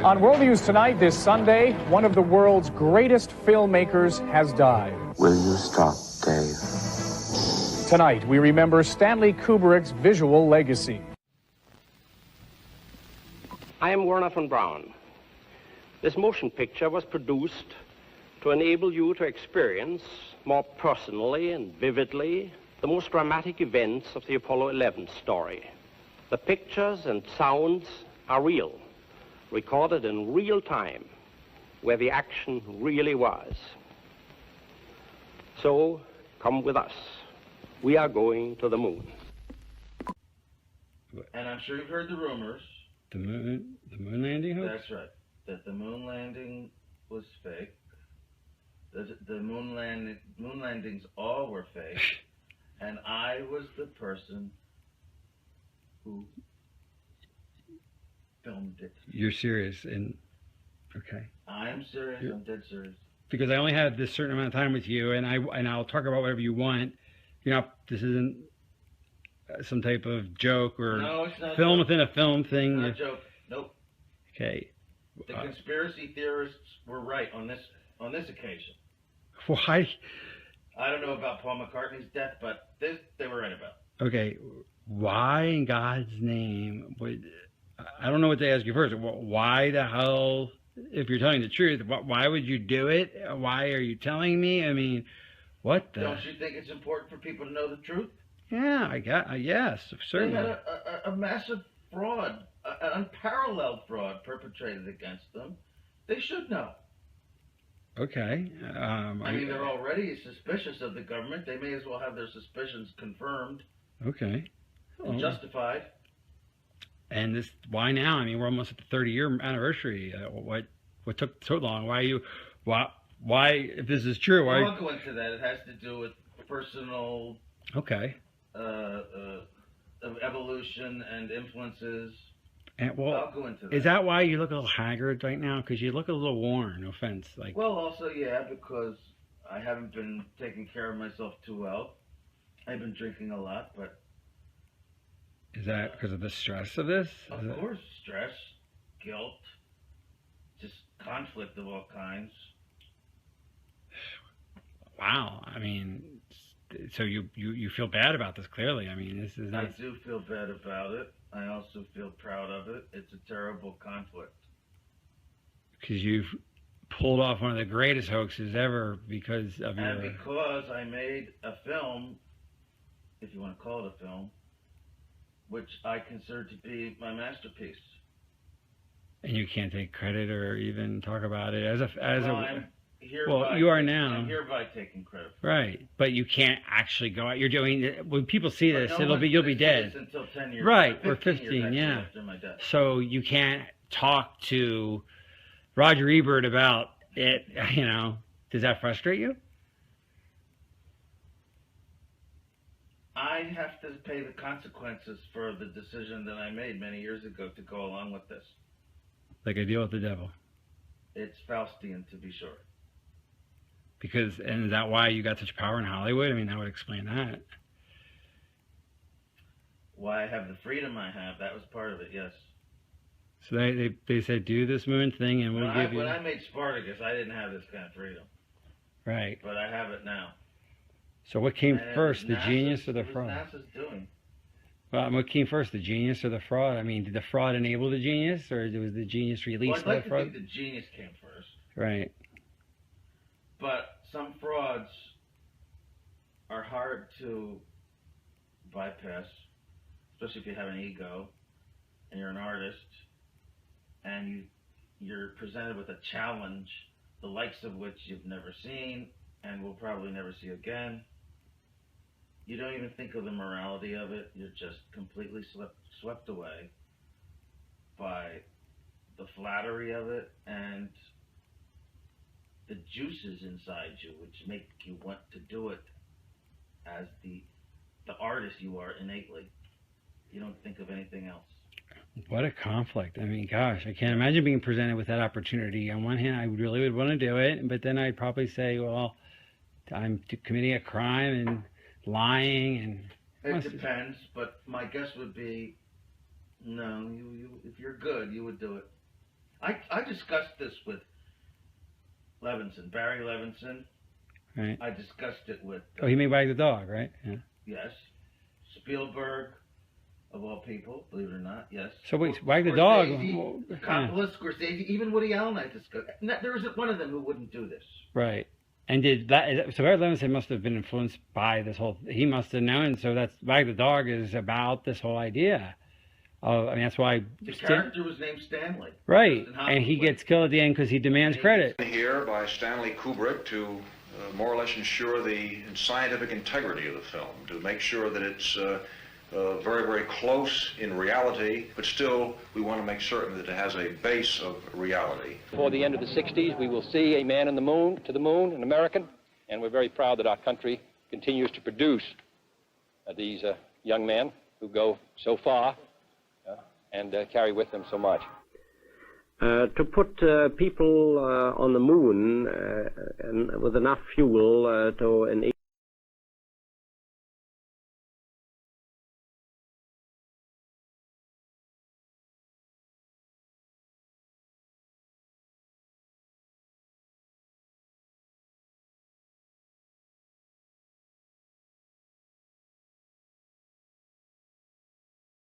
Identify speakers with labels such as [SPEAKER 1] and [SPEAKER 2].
[SPEAKER 1] On World News Tonight this Sunday, one of the world's greatest filmmakers has died.
[SPEAKER 2] Will you stop, Dave?
[SPEAKER 1] Tonight, we remember Stanley Kubrick's visual legacy.
[SPEAKER 3] I am Werner von Braun. This motion picture was produced to enable you to experience more personally and vividly the most dramatic events of the Apollo 11 story. The pictures and sounds are real, recorded in real time, where the action really was. So, come with us. We are going to the moon.
[SPEAKER 4] And I'm sure you've heard the rumors.
[SPEAKER 5] The moon landing hoax?
[SPEAKER 4] That's right. That the moon landing was fake. The moon landings all were fake. And I was the person who filmed it.
[SPEAKER 5] You're serious, and okay.
[SPEAKER 4] I'm serious. I'm dead serious.
[SPEAKER 5] Because I only have this certain amount of time with you, and I'll talk about whatever you want. You know, this isn't some type of joke or film within a film thing.
[SPEAKER 4] Not a joke. Nope.
[SPEAKER 5] Okay.
[SPEAKER 4] The conspiracy theorists were right on this occasion.
[SPEAKER 5] Why?
[SPEAKER 4] I don't know about Paul McCartney's death, but this they were right about.
[SPEAKER 5] Okay. Why in God's name would... I don't know what to ask you first. Why the hell, if you're telling the truth, why would you do it? Why are you telling me? I mean, what the...
[SPEAKER 4] Don't you think it's important for people to know the truth?
[SPEAKER 5] Yeah, yes, certainly.
[SPEAKER 4] They had a massive fraud, an unparalleled fraud perpetrated against them. They should know.
[SPEAKER 5] Okay.
[SPEAKER 4] I mean, they're already suspicious of the government. They may as well have their suspicions confirmed.
[SPEAKER 5] Okay.
[SPEAKER 4] And justified.
[SPEAKER 5] And this, why now? I mean, we're almost at the 30-year anniversary. What took so long? Why, if this is true, why?
[SPEAKER 4] I won't go into that. It has to do with personal.
[SPEAKER 5] Okay.
[SPEAKER 4] Evolution and influences.
[SPEAKER 5] And, well,
[SPEAKER 4] I'll go into that.
[SPEAKER 5] Is that why you look a little haggard right now? Because you look a little worn. No offense. Like.
[SPEAKER 4] Well, also, yeah, because I haven't been taking care of myself too well. I've been drinking a lot, but.
[SPEAKER 5] Is that because of the stress of this?
[SPEAKER 4] Of course, stress, guilt, just conflict of all kinds.
[SPEAKER 5] Wow, I mean, so you feel bad about this, clearly. I mean, this is not...
[SPEAKER 4] I do feel bad about it. I also feel proud of it. It's a terrible conflict.
[SPEAKER 5] Because you've pulled off one of the greatest hoaxes ever because of your...
[SPEAKER 4] And because I made a film, if you want to call it a film, which I consider to be my masterpiece.
[SPEAKER 5] And you can't take credit or even talk about it
[SPEAKER 4] you
[SPEAKER 5] are now.
[SPEAKER 4] I'm hereby taking credit for
[SPEAKER 5] right, but you can't actually go out. You're doing, when people see this, you'll be dead.
[SPEAKER 4] Until 10 years.
[SPEAKER 5] Right, or 15, yeah.
[SPEAKER 4] After my death.
[SPEAKER 5] So you can't talk to Roger Ebert about it. You know, does that frustrate you?
[SPEAKER 4] I have to pay the consequences for the decision that I made many years ago to go along with this.
[SPEAKER 5] Like a deal with the devil.
[SPEAKER 4] It's Faustian, to be sure.
[SPEAKER 5] Because, and is that why you got such power in Hollywood? I mean, that would explain that.
[SPEAKER 4] Why I have the freedom I have, that was part of it, yes.
[SPEAKER 5] So they said, do this moon thing and we'll give you...
[SPEAKER 4] When I made Spartacus, I didn't have this kind of freedom.
[SPEAKER 5] Right.
[SPEAKER 4] But I have it now.
[SPEAKER 5] So what came first, the genius or the
[SPEAKER 4] fraud?
[SPEAKER 5] fraud?
[SPEAKER 4] What NASA's doing.
[SPEAKER 5] Well, what came first, the genius or the fraud? I mean, did the fraud enable the genius, or was the genius released
[SPEAKER 4] by the fraud?
[SPEAKER 5] Well, I'd
[SPEAKER 4] like to think the genius came first.
[SPEAKER 5] Right.
[SPEAKER 4] But some frauds are hard to bypass, especially if you have an ego and you're an artist and you're presented with a challenge, the likes of which you've never seen and will probably never see again. You don't even think of the morality of it. You're just completely swept away by the flattery of it and the juices inside you, which make you want to do it as the artist you are innately. You don't think of anything else.
[SPEAKER 5] What a conflict. I mean, gosh, I can't imagine being presented with that opportunity. On one hand, I really would want to do it, but then I'd probably say, well, I'm committing a crime and lying and...
[SPEAKER 4] It depends, but my guess would be, no, if you're good, you would do it. I discussed this with Levinson, Barry Levinson.
[SPEAKER 5] Right.
[SPEAKER 4] I discussed it with...
[SPEAKER 5] Oh, he made Wag the Dog, right? Yeah.
[SPEAKER 4] Yes. Spielberg, of all people, believe it or not, yes.
[SPEAKER 5] So wait, Wag the Dog...
[SPEAKER 4] Coppola, Scorsese, even Woody Allen I discussed. There isn't one of them who wouldn't do this.
[SPEAKER 5] Right. And did that... So Barry Levinson must have been influenced by this whole... He must have known, so that's... Wag the Dog is about this whole idea. I mean, that's why...
[SPEAKER 4] The character was named Stanley.
[SPEAKER 5] Right. And he gets killed at the end because he demands credit.
[SPEAKER 6] Here by Stanley Kubrick to more or less ensure the scientific integrity of the film, to make sure that it's very, very close in reality, but still we want to make certain that it has a base of reality.
[SPEAKER 3] Before the end of the 60s, we will see a man in the moon, to the moon, an American, and we're very proud that our country continues to produce these young men who go so far and carry with them so much. To put people on the moon and with enough fuel to enable